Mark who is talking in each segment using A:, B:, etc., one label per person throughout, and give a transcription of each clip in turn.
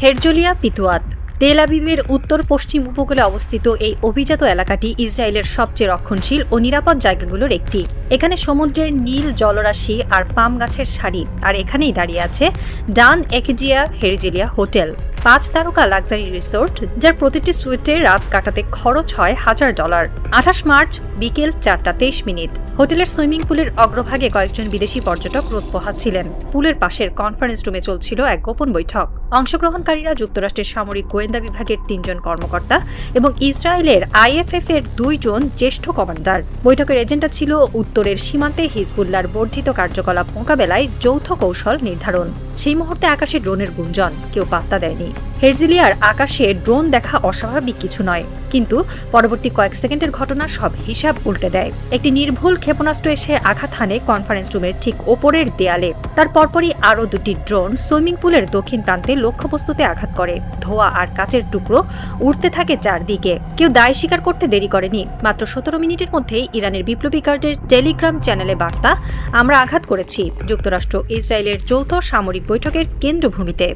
A: হেরজলিয়া পিতুয়াত তেল আবিবের উত্তর পশ্চিম উপকূলে অবস্থিত এই অভিজাত এলাকাটি ইসরায়েলের সবচেয়ে রক্ষণশীল ও নিরাপদ জায়গাগুলোর একটি। এখানে সমুদ্রের নীল জলরাশি আর পাম গাছের সারি, আর এখানেই দাঁড়িয়ে আছে ডান একেজিয়া হেরজেলিয়া হোটেল, 5 তারকা লাক্সারি রিসোর্ট, যার প্রতিটি সুইটে রাত কাটাতে খরচ হয় $1000। 28 মার্চ বিকেল 4:23। হোটেলের সুইমিং পুলের অগ্রভাগে কয়েকজন বিদেশি পর্যটক রোদ পোহাচ্ছিলেন। পুলের পাশের কনফারেন্স রুমে চলছিল এক গোপন বৈঠক। অংশগ্রহণকারীরা যুক্তরাষ্ট্রের সামরিক গোয়েন্দা বিভাগের 3 জন কর্মকর্তা এবং ইসরায়েলের IFF এর 2 জন জ্যেষ্ঠ কমান্ডার। বৈঠকের এজেন্ডা ছিল উত্তরের সীমান্তে হিজবুল্লাহর বর্ধিত কার্যকলাপ মোকাবেলায় যৌথ কৌশল নির্ধারণ। সেই মুহূর্তে আকাশে ড্রোনের গুঞ্জন, কেউ পাত্তা দেয়নি। হেরজিলিয়ার আকাশে ড্রোন দেখা অস্বাভাবিক কিছু নয়, কিন্তু পরবর্তী কয়েক সেকেন্ডের ঘটনা সব হিসাব উল্টে দেয়। একটি নির্ভুল ক্ষেপণাস্ত্র এসে আঘাত হানে কনফারেন্স রুমের ঠিক ওপরের দেয়ালে। তার পরপরই আরও 2টি ড্রোন সুইমিং পুলের দক্ষিণ প্রান্তে লক্ষ্যবস্তুতে আঘাত করে। ধোঁয়া আর কাচের টুকরো উড়তে থাকে চারদিকে। কেউ দায় স্বীকার করতে দেরি করেনি। মাত্র 17 মিনিটের মধ্যেই ইরানের বিপ্লবী গার্ডের টেলিগ্রাম চ্যানেলে বার্তা, আমরা আঘাত করেছি যুক্তরাষ্ট্র ইসরায়েলের যৌথ সামরিক বৈঠকের কেন্দ্রভূমিতে।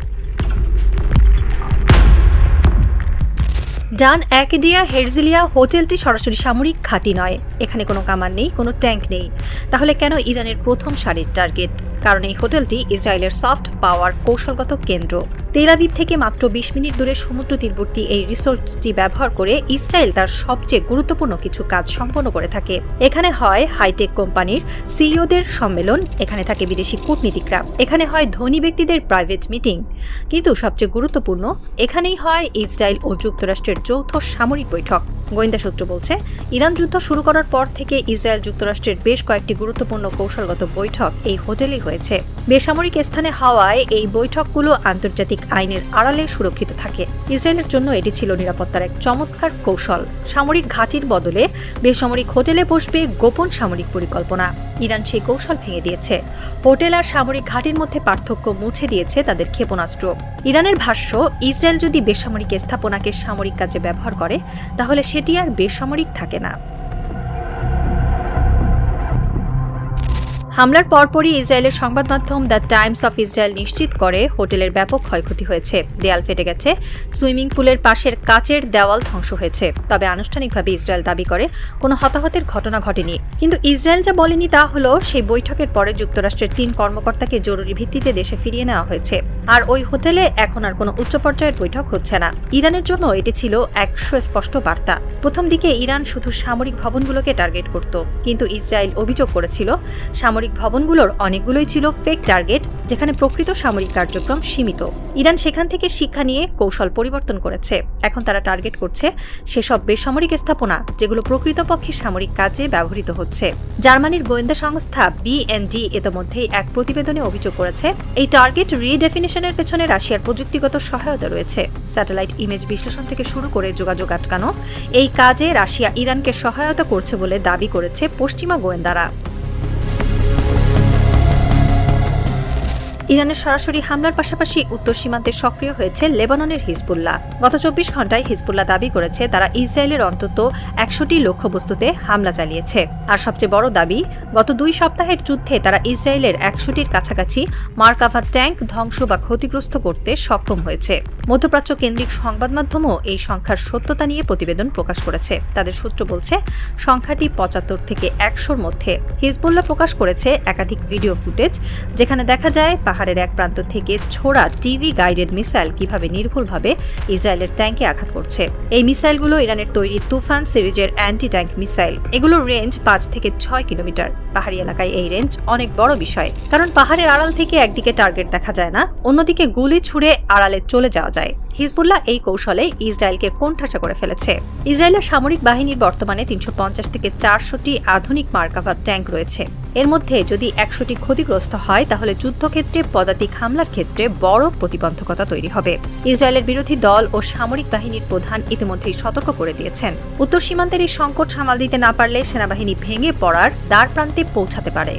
A: ডান একেজিয়া হেরজিলিয়া হোটেলটি সরাসরি সামরিক ঘাঁটি নয়। এখানে কোনো কামান নেই, কোনো ট্যাঙ্ক নেই। তাহলে কেন ইরানের প্রথম সারির টার্গেট? কারণ এই হোটেলটি ইসরায়েলের সফট পাওয়ার কৌশলগত কেন্দ্র। তেল আবিব থেকে মাত্র 20 মিনিট দূরে সমুদ্র তীরবর্তী এই রিসোর্টটি ব্যবহার করে ইসরায়েল তার সবচেয়ে গুরুত্বপূর্ণ কিছু কাজ সম্পন্ন করে থাকে। এখানে হয় হাইটেক কোম্পানির সিইওদের সম্মেলন, এখানে থাকে বিদেশি কূটনীতিকরা, এখানে হয় ধনী ব্যক্তিদের প্রাইভেট মিটিং, কিন্তু সবচেয়ে গুরুত্বপূর্ণ এখানেই হয় ইসরায়েল ও যুক্তরাষ্ট্রের যৌথ সামরিক বৈঠক। গোয়েন্দা সূত্র বলছে, ইরান যুদ্ধ শুরু করার পর থেকে ইসরায়েল যুক্তরাষ্ট্রের বেশ কয়েকটি গুরুত্বপূর্ণ কৌশলগত বৈঠক এই হোটেলেই হয়েছে। বেসামরিক স্থানে হওয়ায় এই বৈঠকগুলো আন্তর্জাতিক আইনের আড়ালে সুরক্ষিত থাকে। ইসরায়েলের জন্য এটি ছিল নিরাপত্তার এক চমৎকার কৌশল। সামরিক ঘাঁটির বদলে বেসামরিক হোটেলে বসবে গোপন সামরিক পরিকল্পনা। ইরান সেই কৌশল ভেঙে দিয়েছে। হোটেল আর সামরিক ঘাঁটির মধ্যে পার্থক্য মুছে দিয়েছে তাদের ক্ষেপণাস্ত্র। ইরানের ভাষ্য, ইসরায়েল যদি বেসামরিক স্থাপনাকে সামরিক কাজে ব্যবহার করে, তাহলে সেটি আর বেসামরিক থাকে না। হামলার পরপরই ইসরায়েলের সংবাদ মাধ্যম দ্য টাইমস অফ ইসরায়েল নিশ্চিত করে হোটেলের ব্যাপক ক্ষয়ক্ষতি হয়েছে। দেয়াল ফেটে গেছে, সুইমিং পুলের পাশের কাচের দেওয়াল ধ্বংস হয়েছে। তবে আনুষ্ঠানিকভাবে ইসরায়েল দাবি করে কোনো হতাহতের ঘটনা ঘটেনি। কিন্তু ইসরায়েল যা বলেনি তা হলো, সেই বৈঠকের পরে যুক্তরাষ্ট্রের 3 কর্মকর্তাকে জরুরি ভিত্তিতে দেশে ফিরিয়ে নেওয়া হয়েছে। আর ওই হোটেলে এখন আর কোনো উচ্চ পর্যায়ের বৈঠক হচ্ছে না। ইরানের জন্য এটি ছিল এক সুস্পষ্ট বার্তা। প্রথম দিকে ইরান শুধু সামরিক ভবনগুলোকে টার্গেট করত, কিন্তু ইসরায়েল অভিযোগ করেছিল সামরিক ভবনগুলোর অনেকগুলোই ছিল ফেক টার্গেট, যেখানে প্রকৃত সামরিক কার্যক্রম সীমিত। ইরান সেখান থেকে শিক্ষা নিয়ে কৌশল পরিবর্তন করেছে। এখন তারা টার্গেট করছে সেসব বেসামরিক স্থাপনা যেগুলো প্রকৃতপক্ষে সামরিক কাজে ব্যবহৃত হচ্ছে। জার্মানির গোয়েন্দা সংস্থা BND ইতোমধ্যেই এক প্রতিবেদনে অভিযোগ করেছে, এই টার্গেট রিডেফিনিশনের পেছনে রাশিয়ার প্রযুক্তিগত সহায়তা রয়েছে। স্যাটেলাইট ইমেজ বিশ্লেষণ থেকে শুরু করে যোগাযোগ আটকানো, এই কাজে রাশিয়া ইরানকে সহায়তা করছে বলে দাবি করেছে পশ্চিমা গোয়েন্দারা। ইরানের সরাসরি হামলার পাশাপাশি উত্তর সীমান্তে সক্রিয় হয়েছে লেবাননের হিজবুল্লাহ। গত 24 ঘন্টায় হিজবুল্লাহ দাবি করেছে তারা ইসরায়েলের অন্তত 100টি লক্ষ্যবস্তুতে হামলা চালিয়েছে। আর সবচেয়ে বড় দাবি, গত 2 সপ্তাহের যুদ্ধে তারা ইসরায়েলের 100টির কাছাকাছি মার্কাভা ট্যাঙ্ক ধ্বংস বা ক্ষতিগ্রস্ত করতে সক্ষম হয়েছে। মধ্যপ্রাচ্য কেন্দ্রিক সংবাদ মাধ্যমও এই সংখ্যার সত্যতা নিয়ে প্রতিবেদন প্রকাশ করেছে। তাদের সূত্র বলছে, সংখ্যাটি 75 থেকে 100-র মধ্যে। হিজবুল্লাহ প্রকাশ করেছে একাধিক ভিডিও ফুটেজ, যেখানে দেখা যায় পাহাড়ের এক প্রান্ত থেকে ছোড়া টিভি গাইডেড মিসাইল কিভাবে নির্ভুলভাবে ইসরায়েলের ট্যাঙ্কে আঘাত করছে। এই মিসাইলগুলো ইরানের তৈরি তুফান সিরিজের অ্যান্টি ট্যাঙ্ক মিসাইল। এগুলোর রেঞ্জ 5 থেকে 6 কিলোমিটার। পাহাড়ি এলাকায় এই রেঞ্জ অনেক বড় বিষয়, কারণ পাহাড়ের আড়াল থেকে একদিকে টার্গেট দেখা যায় না, অন্যদিকে গুলি ছুড়ে আড়ালে চলে যাওয়া যায়। হিজবুল্লাহ এই কৌশলে ইসরায়েলকে কোণঠাসা করে ফেলেছে। ইসরায়েলের সামরিক বাহিনীর বর্তমানে 350 থেকে 400টি আধুনিক মার্কাভা ট্যাঙ্ক রয়েছে। এর মধ্যে যদি 100টি ক্ষতিগ্রস্ত হয়, তাহলে যুদ্ধক্ষেত্রে পদাতিক হামলার ক্ষেত্রে বড় প্রতিবন্ধকতা তৈরি হবে। ইসরায়েলের বিরোধী দল ও সামরিক বাহিনীর প্রধান ইতিমধ্যেই সতর্ক করে দিয়েছেন, উত্তর সীমান্তের এই সংকট সামাল দিতে না পারলে সেনাবাহিনী ভেঙে পড়ার দ্বারপ্রান্তে পৌঁছাতে পারে।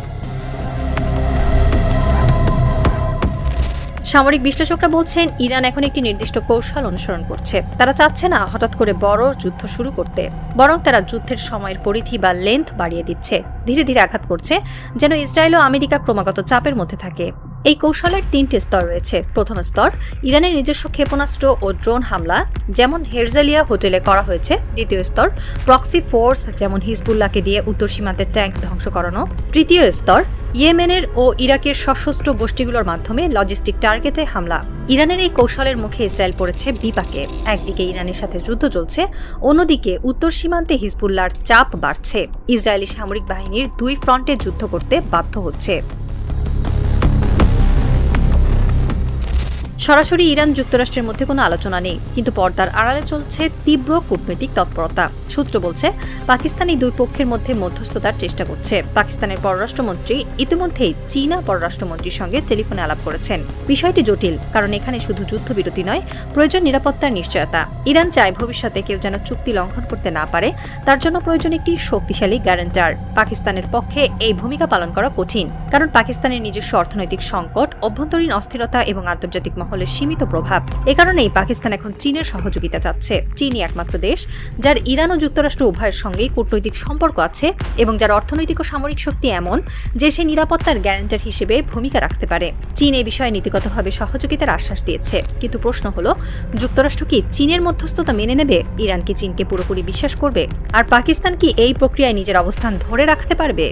A: সামরিক বিশ্লেষকরা বলছেন, ইরান এখন একটি নির্দিষ্ট কৌশল অনুসরণ করছে। তারা চাচ্ছে না হঠাৎ করে বড় যুদ্ধ শুরু করতে, বরং তারা যুদ্ধের সময়ের পরিধি বা লেন্থ বাড়িয়ে দিচ্ছে। ধীরে ধীরে আঘাত করছে, যেন ইসরায়েল ও আমেরিকা ক্রমাগত চাপের মধ্যে থাকে। এই কৌশলের 3টি স্তর রয়েছে। প্রথম স্তর ইরানের নিজস্ব ক্ষেপণাস্ত্র ও ড্রোন হামলা, যেমন হেরজালিয়া হোটেলে করা হয়েছে। দ্বিতীয় স্তর প্রক্সি ফোর্স, যেমন হিজবুল্লাহকে দিয়ে উত্তর সীমান্তের ট্যাঙ্ক ধ্বংস করানো। তৃতীয় স্তর ইয়েমেনের ও ইরাকের সশস্ত্র গোষ্ঠীগুলোর মাধ্যমে লজিস্টিক টার্গেটে হামলা। ইরানের এই কৌশলের মুখে ইসরায়েল পড়েছে বিপাকে। একদিকে ইরানের সাথে যুদ্ধ চলছে, অন্যদিকে উত্তর সীমান্তে হিজবুল্লাহর চাপ বাড়ছে। ইসরায়েলি সামরিক বাহিনীর 2 ফ্রন্টে যুদ্ধ করতে বাধ্য হচ্ছে। সরাসরি ইরান যুক্তরাষ্ট্রের মধ্যে কোনো আলোচনা নেই, কিন্তু পর্দার আড়ালে চলছে তীব্র কূটনৈতিক তৎপরতা। সূত্র বলছে পাকিস্তান এই 2 পক্ষের মধ্যে মধ্যস্থতার চেষ্টা করছে। পাকিস্তানের পররাষ্ট্রমন্ত্রী ইতিমধ্যেই চীনা পররাষ্ট্রমন্ত্রীর সঙ্গে টেলিফোনে আলাপ করেছেন। বিষয়টি জটিল, কারণ এখানে শুধু যুদ্ধবিরতি নয়, প্রয়োজন নিরাপত্তার নিশ্চয়তা। ইরান চায় ভবিষ্যতে কেউ যেন চুক্তি লঙ্ঘন করতে না পারে, তার জন্য প্রয়োজন একটি শক্তিশালী গ্যারান্টার। পাকিস্তানের পক্ষে এই ভূমিকা পালন করা কঠিন, কারণ পাকিস্তানের নিজস্ব অর্থনৈতিক সংকট, অভ্যন্তরীণ অস্থিরতা এবং আন্তর্জাতিক মহলের সীমিত প্রভাব। এ কারণেই পাকিস্তান এখন চীনের সহযোগিতা চাচ্ছে। চীনই একমাত্র দেশ যার ইরান ও যুক্তরাষ্ট্র উভয়ের সঙ্গেই কূটনৈতিক সম্পর্ক আছে এবং যার অর্থনৈতিক ও সামরিক শক্তি এমন যে সে নিরাপত্তার গ্যারান্টার হিসেবে ভূমিকা রাখতে পারে। চীন এই বিষয়ে নীতিগতভাবে সহযোগিতার আশ্বাস দিয়েছে, কিন্তু প্রশ্ন হলো যুক্তরাষ্ট্র কি চীনের মধ্যস্থতা মেনে নেবে? ইরান কি চীনকে পুরোপুরি বিশ্বাস করবে? আর পাকিস্তান কি এই প্রক্রিয়ায় নিজের অবস্থান ধরে রাখতে পারবে?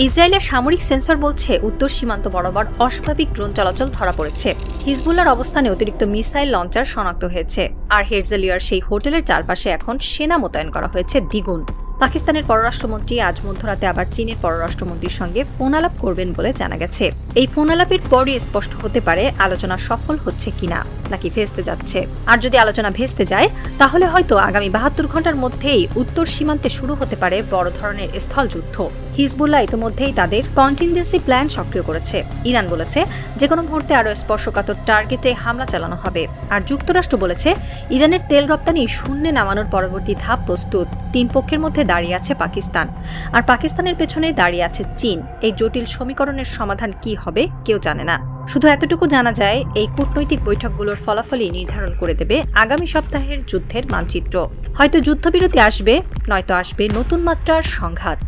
A: ইসরায়েলের সামরিক সেন্সর বলছে উত্তর সীমান্ত বরাবর অস্বাভাবিক ড্রোন চলাচল ধরা পড়েছে। হিজবুল্লাহর অবস্থানে অতিরিক্ত মিসাইল লঞ্চার শনাক্ত হয়েছে, আর হেরজালিয়ার সেই হোটেলের চারপাশে এখন সেনা মোতায়েন করা হয়েছে দ্বিগুণ। পাকিস্তানের পররাষ্ট্রমন্ত্রী আজ মধ্যরাতে আবার চীনের পররাষ্ট্রমন্ত্রীর সঙ্গে ফোন আলাপ করবেন বলে জানা গেছে। এই ফোন আলাপের পরই স্পষ্ট হতে পারে আলোচনা সফল হচ্ছে কিনা, নাকি ভেস্তে যাচ্ছে। আর যদি আলোচনা ভেস্তে যায়, তাহলে হয়তো আগামী 72 ঘন্টার মধ্যেই উত্তর সীমান্তে শুরু হতে পারে বড় ধরনের স্থলযুদ্ধ। হিজবুল্লাহ ইতিমধ্যেই তাদের কন্টিনজেন্সি প্ল্যান সক্রিয় করেছে। ইরান বলেছে যে কোনো মুহূর্তে আরও স্পর্শকাতর টার্গেটে হামলা চালানো হবে। আর যুক্তরাষ্ট্র বলেছে ইরানের তেল রপ্তানি শূন্যে নামানোর পরবর্তী ধাপ প্রস্তুত। 3 পক্ষের মধ্যে দাঁড়িয়ে আছে পাকিস্তান, আর পাকিস্তানের পেছনে দাঁড়িয়ে আছে চীন। এই জটিল সমীকরণের সমাধান কি হবে কেউ জানে না। শুধু এতটুকু জানা যায়, এই কূটনৈতিক বৈঠকগুলোর ফলাফলই নির্ধারণ করে দেবে আগামী সপ্তাহের যুদ্ধের মানচিত্র। হয়তো যুদ্ধবিরতি আসবে, নয়তো আসবে নতুন মাত্রার সংঘাত।